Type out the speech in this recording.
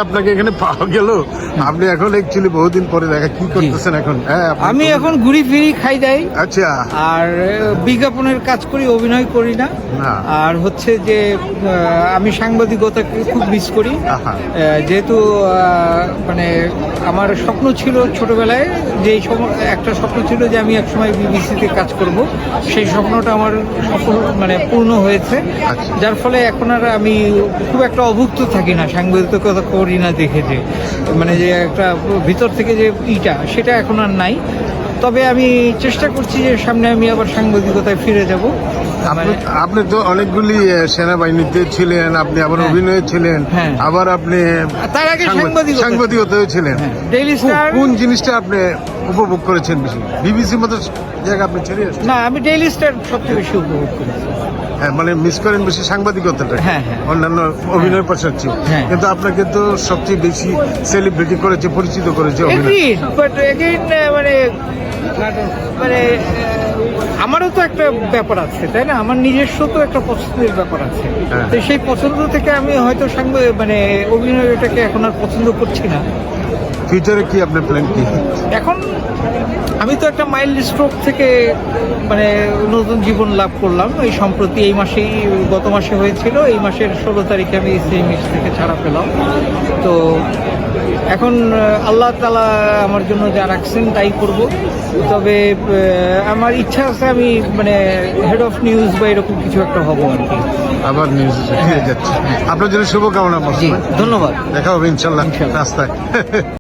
আপনাকে এখানে পাওয়া গেল, আপনি এখন অ্যাকচুয়ালি বহুদিন পরে দেখা কি করতেছেন এখন? হ্যাঁ, আমি এখন ঘুরি ফিরি খাই দাই, আচ্ছা। আর বিজ্ঞাপনের কাজ করি, অভিনয় করি না। না। আর হচ্ছে যে আমি সাংবাদিকতাকে খুব মিস করি। আহা। যেহেতু মানে আমার স্বপ্ন ছিল ছোটবেলায়, যে একটা স্বপ্ন ছিল যে আমি একসময় বিবিসিতে কাজ করব, সেই স্বপ্নটা আমার সফল মানে পূর্ণ হয়েছে। আচ্ছা। যার ফলে এখন আর আমি খুব একটা অভুক্ত থাকি না, সাংবাদিকতা করি না দেখে, যে মানে যে একটা ভিতর থেকে যে সেটা এখন আর নাই। তবে আমি চেষ্টা করছি যে সামনে আমি আবার সাংবাদিকতায় ফিরে যাব। আপনি তো অনেকগুলি সেনাবাহিনীতে ছিলেন, আপনি আবার অভিনয়ে ছিলেন, আবার আপনি তার আগে সাংবাদিকতায় ছিলেন। Daily star. কোন জিনিসটা আপনি উপভোগ করেছেন বেশি? বিবিসির মতো জায়গা আপনি ছেড়ে আসছেন? না, আমি ডেইলি স্টার সবচেয়ে বেশি উপভোগ করেছি। হ্যাঁ, মানে মিস করেন বেশি সাংবাদিকতাটা, অন্যান্য অভিনয় পাশাচ্ছি। কিন্তু আপনাকে তো সবচেয়ে বেশি সেলিব্রিটি করেছে, পরিচিত করেছে অভিনয়। মানে আমারও তো একটা ব্যাপার আছে, তাই না? আমার নিজস্ব তো একটা পছন্দের ব্যাপার আছে। তো সেই পছন্দ থেকে আমি হয়তো মানে অভিনয়টাকে এখন আর পছন্দ করছি না। ফিউচারে কি আপনার প্ল্যান কি এখন? আমি তো একটা মাইল্ড স্ট্রোক থেকে মানে নতুন জীবন লাভ করলাম এই সম্প্রতি, এই মাসেই, গত মাসে হয়েছিল। এই মাসের 16 তারিখে আমি সিএমএইচ থেকে ছাড়া পেলাম। তো এখন আল্লাহ তাআলা আমার জন্য যা রাখছেন তাই করব। তবে আমার ইচ্ছা আছে আমি মানে হেড অফ নিউজ বা এরকম কিছু একটা হব আর কি। আবার নিউজ যাচ্ছে। আপনার জন্য শুভকামনা। জি, ধন্যবাদ। দেখা হবে ইনশাল্লাহ রাস্তায়।